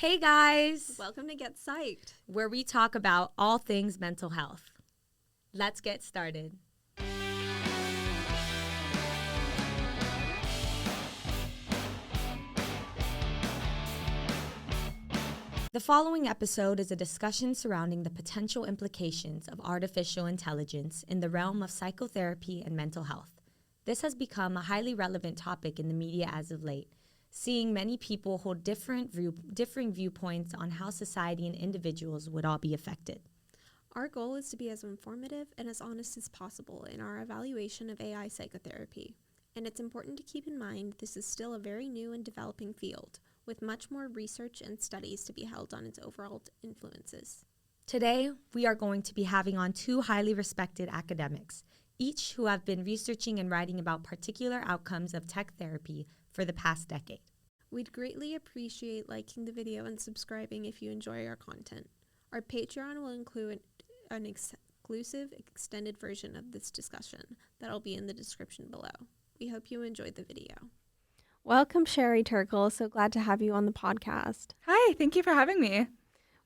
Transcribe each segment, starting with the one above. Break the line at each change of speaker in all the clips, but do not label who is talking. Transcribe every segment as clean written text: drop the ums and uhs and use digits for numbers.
Hey guys!
Welcome to Get Psyched,
where we talk about all things mental health. Let's get started. The following episode is a discussion surrounding the potential implications of artificial intelligence in the realm of psychotherapy and mental health. This has become a highly relevant topic in the media as of late, seeing many people hold differing viewpoints on how society and individuals would all be affected.
Our goal is to be as informative and as honest as possible in our evaluation of AI psychotherapy. And it's important to keep in mind this is still a very new and developing field, with much more research and studies to be held on its overall influences.
Today, we are going to be having on two highly respected academics, each who have been researching and writing about particular outcomes of tech therapy for the past decade.
We'd greatly appreciate liking the video and subscribing if you enjoy our content. Our Patreon will include an exclusive extended version of this discussion that'll be in the description below. We hope you enjoyed the video.
Welcome, Shery Turtle. So glad to have you on the podcast.
Hi, thank you for having me.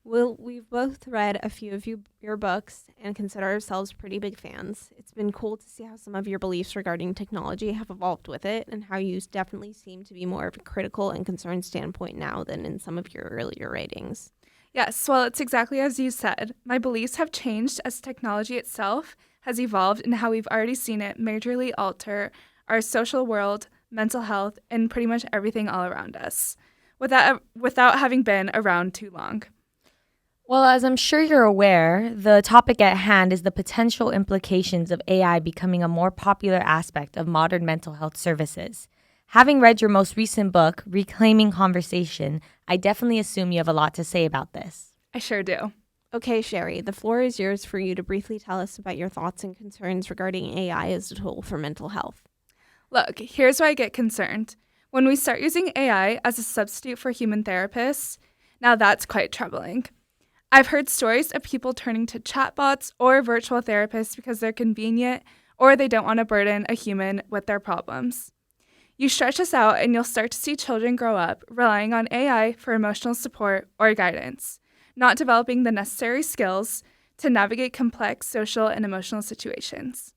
We've both read a few of your books and consider ourselves pretty big fans. It's been cool to see how some of your beliefs regarding technology have evolved with it and how you definitely seem to be more of a critical and concerned standpoint now than in some of your earlier writings.
Yes, well, it's exactly as you said. My beliefs have changed as technology itself has evolved and how we've already seen it majorly alter our social world, mental health, and pretty much everything all around us without having been around too long.
Well, as I'm sure you're aware, the topic at hand is the potential implications of AI becoming a more popular aspect of modern mental health services. Having read your most recent book, Reclaiming Conversation, I definitely assume you have a lot to say about this.
I sure do.
Okay, Shery, the floor is yours for you to briefly tell us about your thoughts and concerns regarding AI as a tool for mental health.
Look, here's where I get concerned. When we start using AI as a substitute for human therapists, now that's quite troubling. I've heard stories of people turning to chatbots or virtual therapists because they're convenient or they don't want to burden a human with their problems. You stretch this out and you'll start to see children grow up relying on AI for emotional support or guidance, not developing the necessary skills to navigate complex social and emotional situations.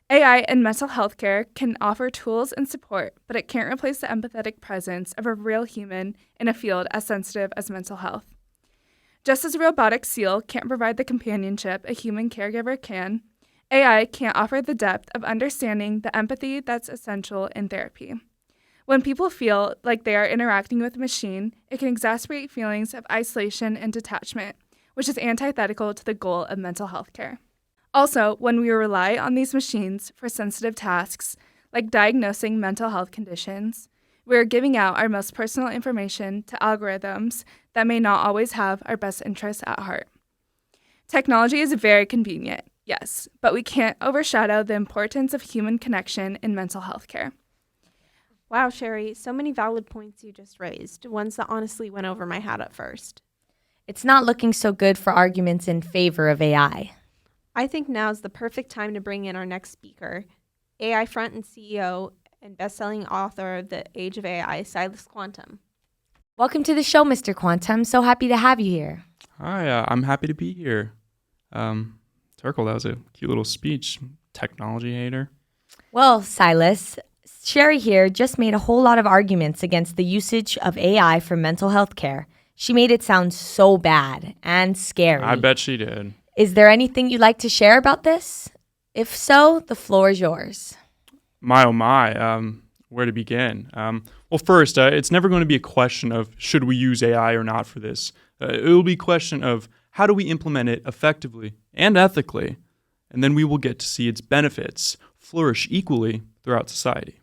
AI in mental health care can offer tools and support, but it can't replace the empathetic presence of a real human in a field as sensitive as mental health. Just as a robotic seal can't provide the companionship a human caregiver can, AI can't offer the depth of understanding the empathy that's essential in therapy. When people feel like they are interacting with a machine, it can exacerbate feelings of isolation and detachment, which is antithetical to the goal of mental health care. Also, when we rely on these machines for sensitive tasks, like diagnosing mental health conditions, we are giving out our most personal information to algorithms that may not always have our best interests at heart. Technology is very convenient, yes, but we can't overshadow the importance of human connection in mental health care.
Wow, Shery, so many valid points you just raised, ones that honestly went over my head at first.
It's not looking so good for arguments in favor of AI.
I think now's the perfect time to bring in our next speaker, AI Front and CEO and best-selling author of The Age of AI, Silas Quantum.
Welcome to the show, Mr. Quantum. So happy to have you here.
Hi, I'm happy to be here. Turkle, that was a cute little speech. Technology hater.
Well, Silas, Shery here just made a whole lot of arguments against the usage of AI for mental health care. She made it sound so bad and scary.
I bet she did.
Is there anything you'd like to share about this? If so, the floor is yours.
My, oh my, where to begin? Well, first, it's never going to be a question of should we use AI or not for this. It will be a question of how do we implement it effectively and ethically, and then we will get to see its benefits flourish equally throughout society.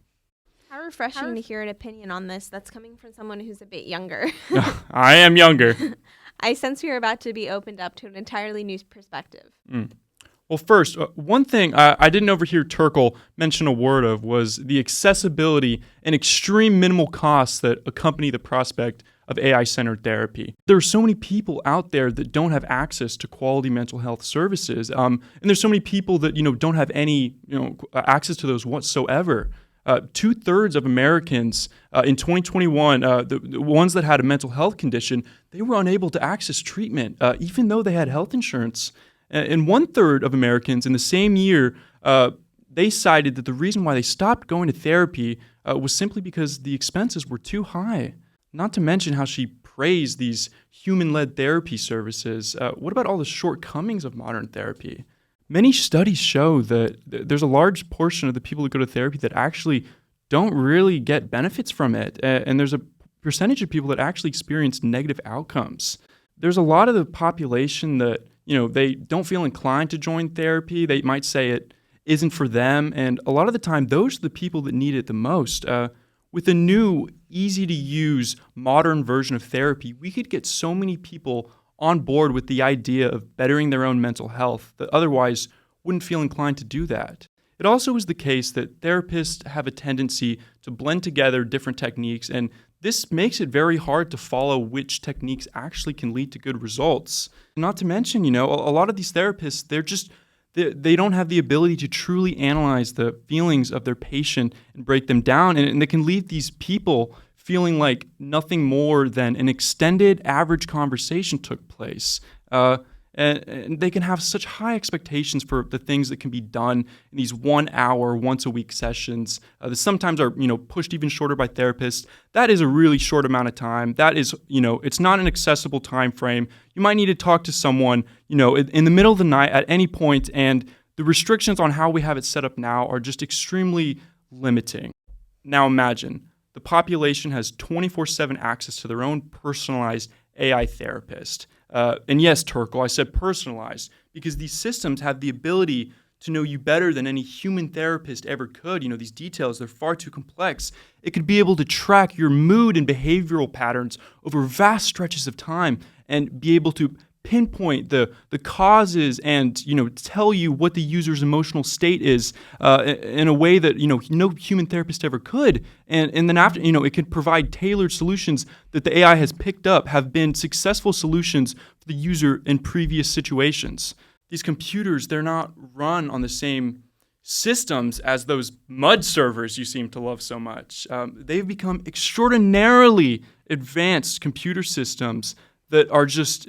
How refreshing to hear an opinion on this that's coming from someone who's a bit younger.
I am younger.
I sense we are about to be opened up to an entirely new perspective.
Well, first, one thing I didn't overhear Turkle mention a word of was the accessibility and extreme minimal costs that accompany the prospect of AI-centered therapy. There are so many people out there that don't have access to quality mental health services, and there's so many people that don't have any access to those whatsoever. 2/3 of Americans in 2021, the ones that had a mental health condition, they were unable to access treatment, even though they had health insurance. And 1/3 of Americans in the same year, they cited that the reason why they stopped going to therapy was simply because the expenses were too high. Not to mention how she praised these human-led therapy services. What about all the shortcomings of modern therapy? Many studies show that there's a large portion of the people that go to therapy that actually don't really get benefits from it. And there's a percentage of people that actually experience negative outcomes. There's a lot of the population that, they don't feel inclined to join therapy. They might say it isn't for them. And a lot of the time, those are the people that need it the most. With a new, easy-to-use, modern version of therapy, we could get so many people on board with the idea of bettering their own mental health that otherwise wouldn't feel inclined to do that. It also is the case that therapists have a tendency to blend together different techniques, and this makes it very hard to follow which techniques actually can lead to good results. Not to mention, a lot of these therapists, they don't have the ability to truly analyze the feelings of their patient and break them down, and they can leave these people feeling like nothing more than an extended average conversation took place. And they can have such high expectations for the things that can be done in these 1 hour, once a week sessions that sometimes are, pushed even shorter by therapists. That is a really short amount of time. That is, it's not an accessible time frame. You might need to talk to someone, in the middle of the night at any point, and the restrictions on how we have it set up now are just extremely limiting. Now imagine, the population has 24/7 access to their own personalized AI therapist. And yes, Turtle, I said personalized, because these systems have the ability to know you better than any human therapist ever could. These details, they're far too complex. It could be able to track your mood and behavioral patterns over vast stretches of time and be able to pinpoint the causes and, tell you what the user's emotional state is in a way that, no human therapist ever could. And then after, it can provide tailored solutions that the AI has picked up, have been successful solutions for the user in previous situations. These computers, they're not run on the same systems as those mud servers you seem to love so much. They've become extraordinarily advanced computer systems that are just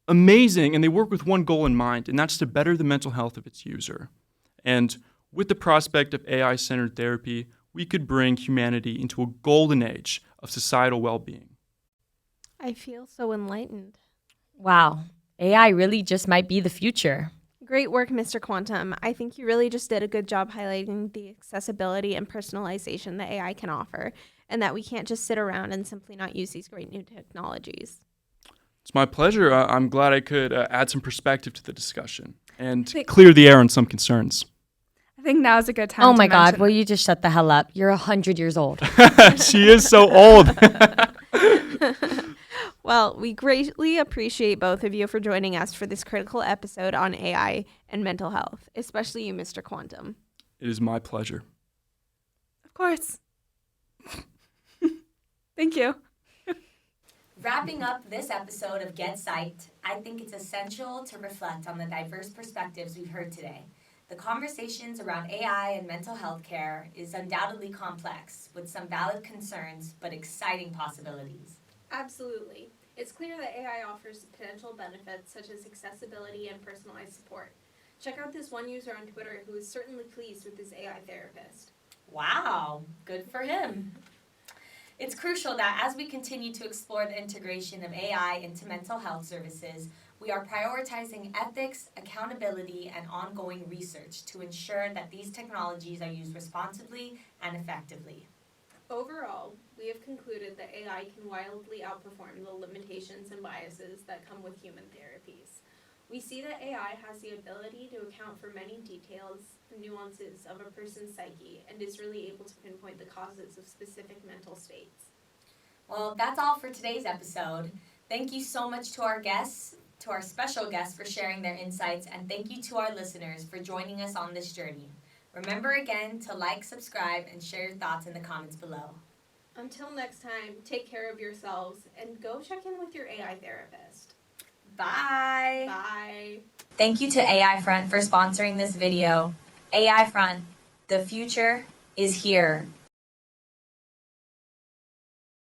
amazing, and they work with one goal in mind, and that's to better the mental health of its user. And with the prospect of AI-centered therapy, we could bring humanity into a golden age of societal well-being.
I feel so enlightened.
Wow, AI really just might be the future.
Great work, Mr. Quantum. I think you really just did a good job highlighting the accessibility and personalization that AI can offer, and that we can't just sit around and simply not use these great new technologies.
It's my pleasure. I'm glad I could add some perspective to the discussion and clear the air on some concerns.
I think now's a good time.
Oh my God, will you just shut the hell up? You're 100 years old.
She is so old.
Well, we greatly appreciate both of you for joining us for this critical episode on AI and mental health, especially you, Mr. Quantum.
It is my pleasure.
Of course. Thank you.
Wrapping up this episode of Get Psyched, I think it's essential to reflect on the diverse perspectives we've heard today. The conversations around AI and mental health care is undoubtedly complex, with some valid concerns but exciting possibilities.
Absolutely. It's clear that AI offers potential benefits such as accessibility and personalized support. Check out this one user on Twitter who is certainly pleased with his AI therapist.
Wow, good for him. It's crucial that as we continue to explore the integration of AI into mental health services, we are prioritizing ethics, accountability, and ongoing research to ensure that these technologies are used responsibly and effectively.
Overall, we have concluded that AI can wildly outperform the limitations and biases that come with human therapies. We see that AI has the ability to account for many details and nuances of a person's psyche and is really able to pinpoint the causes of specific mental states.
Well, that's all for today's episode. Thank you so much to our guests, to our special guests for sharing their insights, and thank you to our listeners for joining us on this journey. Remember again to like, subscribe, and share your thoughts in the comments below.
Until next time, take care of yourselves and go check in with your AI therapist.
Bye.
Bye.
Thank you to AI Front for sponsoring this video. AI Front, the future is here.